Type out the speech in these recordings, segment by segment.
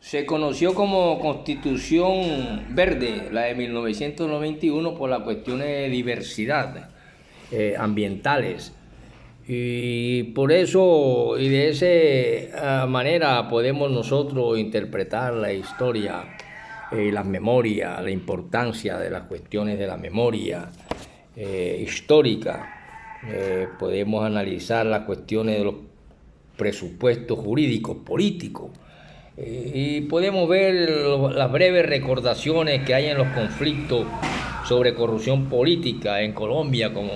Se conoció como Constitución Verde, la de 1991, por las cuestiones de diversidad ambientales. Y por eso, y de esa manera podemos nosotros interpretar la historia, las memorias, la importancia de las cuestiones de la memoria histórica. Podemos analizar las cuestiones de los presupuestos jurídicos, políticos. Y podemos ver las breves recordaciones que hay en los conflictos sobre corrupción política en Colombia, como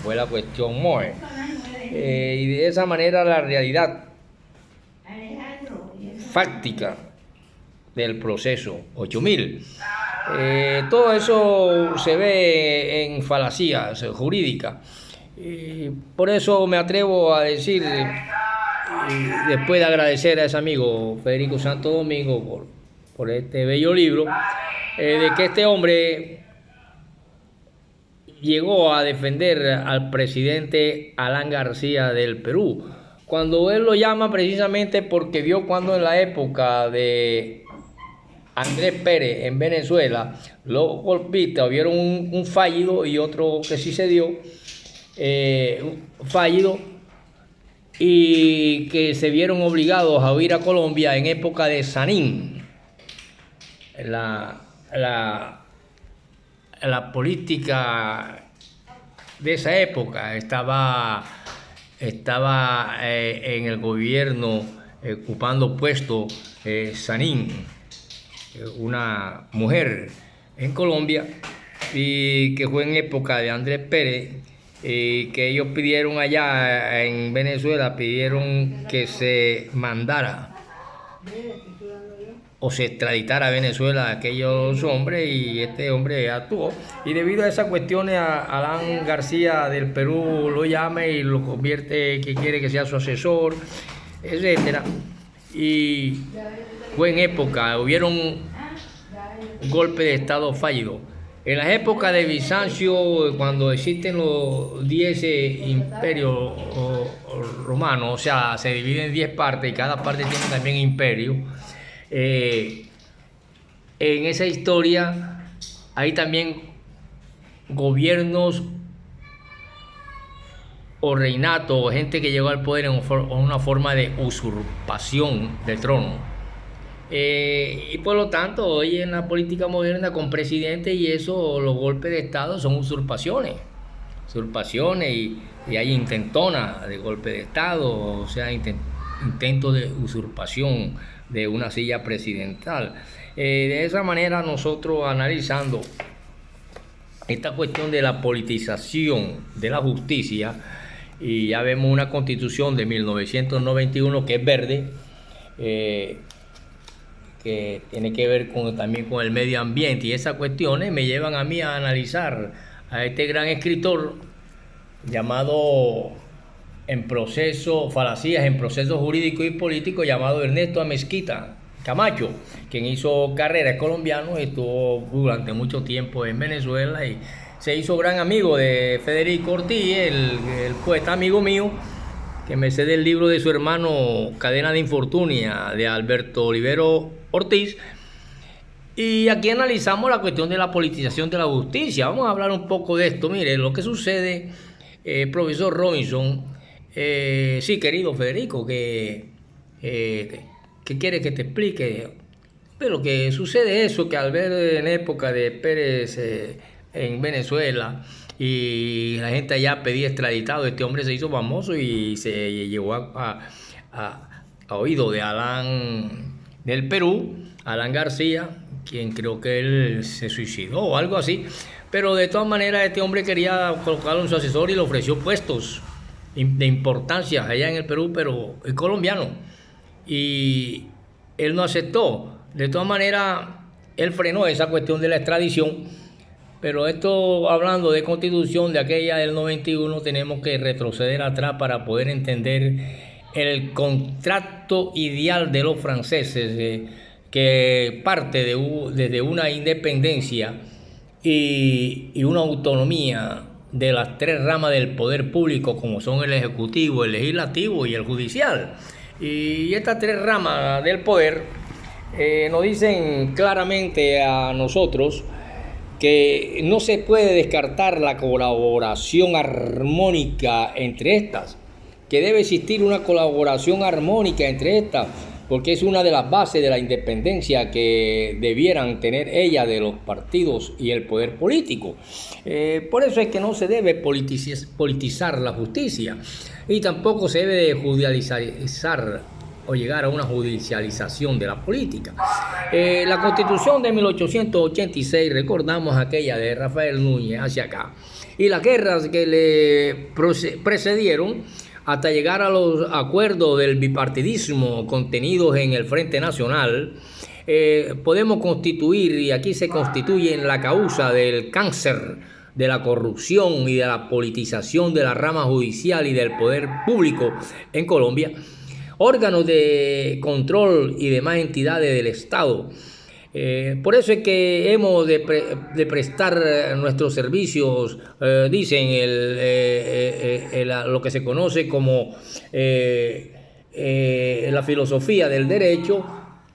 fue la cuestión Moe. Y de esa manera la realidad fáctica del proceso 8000. Todo eso se ve en falacias jurídicas. Por eso me atrevo a decir, después de agradecer a ese amigo Federico Santo Domingo por este bello libro, de que este hombre llegó a defender al presidente Alan García del Perú, cuando él lo llama precisamente porque vio cuando en la época de Andrés Pérez en Venezuela los golpistas vieron un fallido y otro que sí se dio, fallido, y que se vieron obligados a huir a Colombia en época de Sanín. La política de esa época estaba en el gobierno ocupando puesto Sanín, una mujer en Colombia, y que fue en época de Andrés Pérez, que ellos pidieron allá en Venezuela, pidieron que se mandara o se extraditara a Venezuela a aquellos hombres, y este hombre actuó, y debido a esas cuestiones Alan García del Perú lo llama y lo convierte, que quiere que sea su asesor, etcétera. Y fue en época, hubieron golpe de estado fallido. En las épocas de Bizancio, cuando existen los 10 imperios romanos, o sea, se dividen en 10 partes y cada parte tiene también imperio. En esa historia hay también gobiernos o reinatos o gente que llegó al poder en una forma de usurpación del trono. Y por lo tanto, hoy en la política moderna con presidentes y eso, los golpes de Estado son usurpaciones y hay intentonas de golpe de Estado, o sea, intentos de usurpación de una silla presidencial. De esa manera nosotros analizando esta cuestión de la politización de la justicia, y ya vemos una constitución de 1991 que es verde, que tiene que ver también con el medio ambiente, y esas cuestiones me llevan a mí a analizar a este gran escritor llamado Falacías en procesos jurídicos y políticos, llamado Ernesto Amezquita Camacho, quien hizo carrera, es colombiano, estuvo durante mucho tiempo en Venezuela y se hizo gran amigo de Federico Ortiz, el poeta amigo mío, que me cede el libro de su hermano Cadena de Infortunia, de Alberto Olivero Ortiz. Y aquí analizamos la cuestión de la politización de la justicia. Vamos a hablar un poco de esto. Mire, lo que sucede, profesor Robinson, sí, querido Federico, que quiere que te explique. Pero que sucede eso, que al ver en época de Pérez en Venezuela, y la gente allá pedía extraditado, este hombre se hizo famoso y se llevó a oído de Alan del Perú, Alan García, quien creo que él se suicidó o algo así, pero de todas maneras este hombre quería colocarlo en su asesor y le ofreció puestos de importancia allá en el Perú, pero es colombiano, y él no aceptó. De todas maneras, él frenó esa cuestión de la extradición. Pero esto, hablando de constitución de aquella del 91, tenemos que retroceder atrás para poder entender el contrato ideal de los franceses, que parte desde una independencia y una autonomía de las tres ramas del poder público, como son el ejecutivo, el legislativo y el judicial. Y estas tres ramas del poder nos dicen claramente a nosotros que no se puede descartar la colaboración armónica entre estas, que debe existir una colaboración armónica entre estas, porque es una de las bases de la independencia que debieran tener ella de los partidos y el poder político. Por eso es que no se debe politizar la justicia y tampoco se debe judicializar o llegar a una judicialización de la política. La Constitución de 1886, recordamos aquella de Rafael Núñez hacia acá, y las guerras que le precedieron hasta llegar a los acuerdos del bipartidismo contenidos en el Frente Nacional, podemos constituir, y aquí se constituye en la causa del cáncer de la corrupción y de la politización de la rama judicial y del poder público en Colombia, órganos de control y demás entidades del Estado. Por eso es que hemos de prestar nuestros servicios, dicen lo que se conoce como la filosofía del derecho,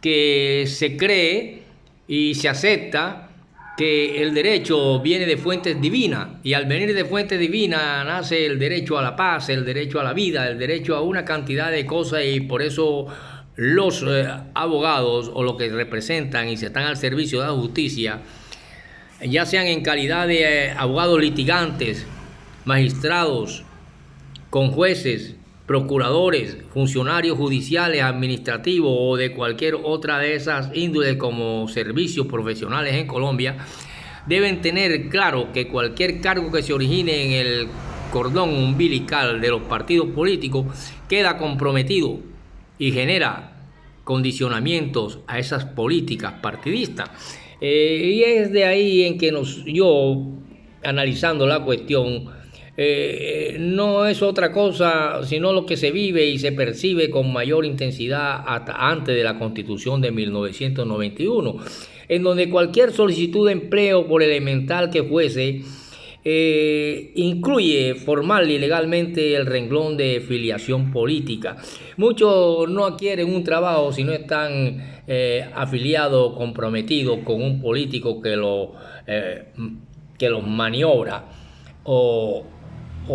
que se cree y se acepta que el derecho viene de fuentes divinas, y al venir de fuentes divinas nace el derecho a la paz, el derecho a la vida, el derecho a una cantidad de cosas, y por eso los abogados o los que representan y se están al servicio de la justicia, ya sean en calidad de abogados litigantes, magistrados, con jueces, procuradores, funcionarios judiciales, administrativos o de cualquier otra de esas índoles como servicios profesionales en Colombia, deben tener claro que cualquier cargo que se origine en el cordón umbilical de los partidos políticos queda comprometido y genera condicionamientos a esas políticas partidistas. Y es de ahí en que yo, analizando la cuestión, no es otra cosa sino lo que se vive y se percibe con mayor intensidad hasta antes de la Constitución de 1991, en donde cualquier solicitud de empleo, por elemental que fuese, incluye formal y legalmente el renglón de filiación política. Muchos no adquieren un trabajo si no están afiliados, comprometidos con un político que los maniobra, o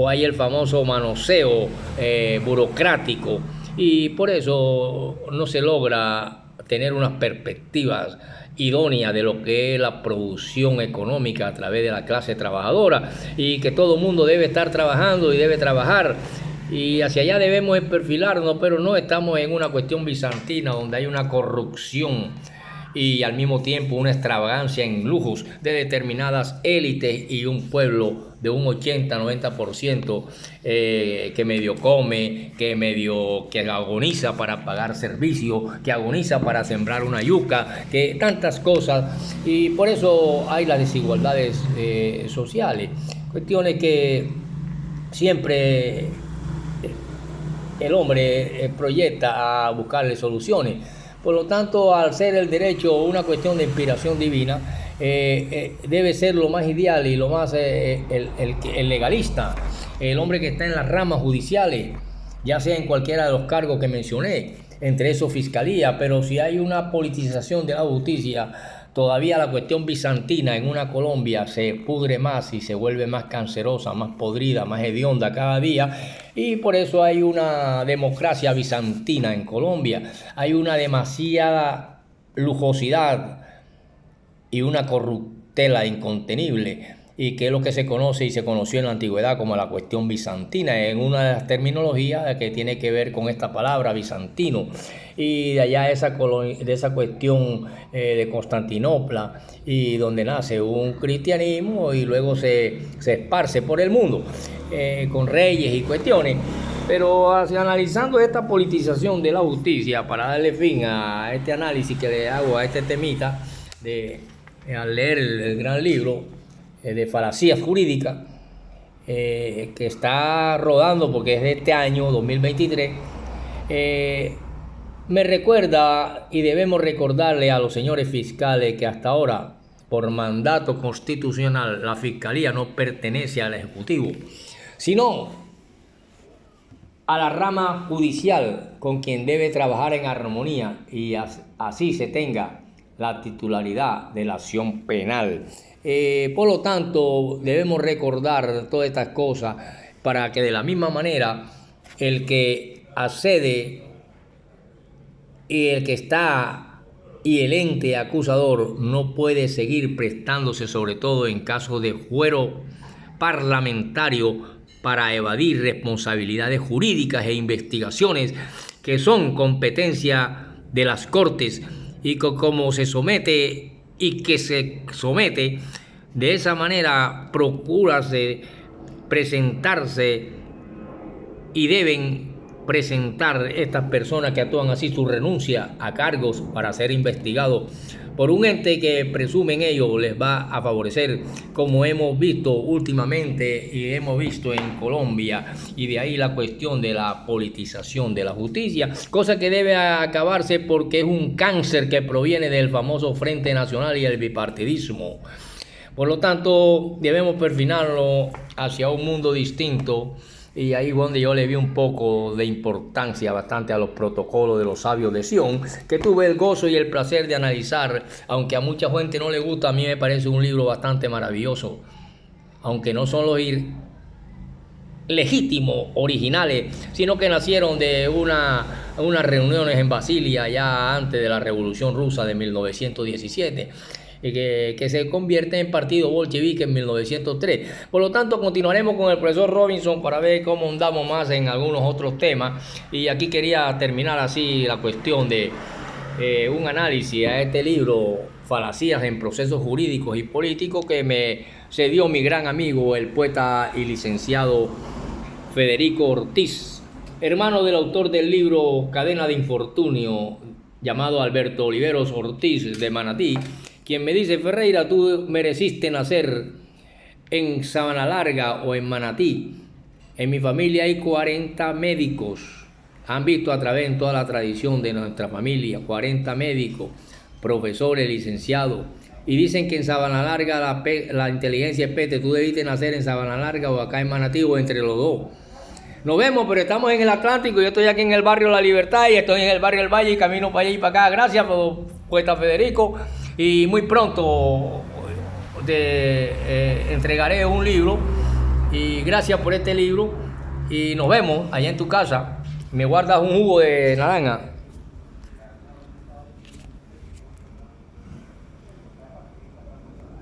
hay el famoso manoseo burocrático, y por eso no se logra tener unas perspectivas idónea de lo que es la producción económica a través de la clase trabajadora, y que todo el mundo debe estar trabajando y debe trabajar, y hacia allá debemos perfilarnos, pero no estamos en una cuestión bizantina donde hay una corrupción y al mismo tiempo una extravagancia en lujos de determinadas élites y un pueblo de un 80-90% que medio come, que agoniza para pagar servicios, que agoniza para sembrar una yuca, que tantas cosas, y por eso hay las desigualdades sociales, cuestiones que siempre el hombre proyecta a buscarle soluciones. Por lo tanto, al ser el derecho una cuestión de inspiración divina, debe ser lo más ideal y lo más el legalista, el hombre que está en las ramas judiciales, ya sea en cualquiera de los cargos que mencioné, entre esos fiscalía. Pero si hay una politización de la justicia, todavía la cuestión bizantina en una Colombia se pudre más y se vuelve más cancerosa, más podrida, más hedionda cada día, y por eso hay una democracia bizantina en Colombia. Hay una demasiada lujosidad y una corruptela incontenible, y que es lo que se conoce y se conoció en la antigüedad como la cuestión bizantina, en una de las terminologías que tiene que ver con esta palabra bizantino, y de allá de esa cuestión de Constantinopla, y donde nace un cristianismo y luego se esparce por el mundo con reyes y cuestiones. Pero analizando esta politización de la justicia, para darle fin a este análisis que le hago a este temita al leer el gran libro de falacias jurídicas que está rodando, porque es de este año 2023, me recuerda, y debemos recordarle a los señores fiscales, que hasta ahora, por mandato constitucional, la fiscalía no pertenece al Ejecutivo, sino a la rama judicial con quien debe trabajar en armonía y así se tenga la titularidad de la acción penal. Por lo tanto, debemos recordar todas estas cosas para que de la misma manera el que accede y el que está y el ente acusador no puede seguir prestándose, sobre todo en casos de fuero parlamentario, para evadir responsabilidades jurídicas e investigaciones que son competencia de las Cortes y como se somete y que se somete de esa manera, procurarse presentarse y deben presentar estas personas que actúan así su renuncia a cargos para ser investigados por un ente que presumen ellos les va a favorecer, como hemos visto últimamente y hemos visto en Colombia, y de ahí la cuestión de la politización de la justicia, cosa que debe acabarse porque es un cáncer que proviene del famoso Frente Nacional y el bipartidismo. Por lo tanto, debemos perfinarlo hacia un mundo distinto. Y ahí donde yo le vi un poco de importancia bastante a los protocolos de los sabios de Sion, que tuve el gozo y el placer de analizar, aunque a mucha gente no le gusta, a mí me parece un libro bastante maravilloso, aunque no son los legítimos, originales, sino que nacieron de unas reuniones en Basilia ya antes de la Revolución Rusa de 1917. Y que se convierte en partido bolchevique en 1903. Por lo tanto, continuaremos con el profesor Robinson para ver cómo andamos más en algunos otros temas. Y aquí quería terminar así la cuestión de un análisis a este libro, Falacias en Procesos Jurídicos y Políticos, que me cedió mi gran amigo, el poeta y licenciado Federico Ortiz, hermano del autor del libro Cadena de Infortunio, llamado Alberto Oliveros Ortiz de Manatí, quien me dice: Ferreira, tú mereciste nacer en Sabana Larga o en Manatí. En mi familia hay 40 médicos. Han visto a través en toda la tradición de nuestra familia, 40 médicos, profesores, licenciados. Y dicen que en Sabana Larga la inteligencia es peste. Tú debiste nacer en Sabana Larga o acá en Manatí o entre los dos. Nos vemos, pero estamos en el Atlántico. Yo estoy aquí en el barrio La Libertad y estoy en el barrio El Valle y camino para allá y para acá. Gracias, poeta Federico. Y muy pronto te entregaré un libro. Y gracias por este libro. Y nos vemos allá en tu casa. Me guardas un jugo de naranja.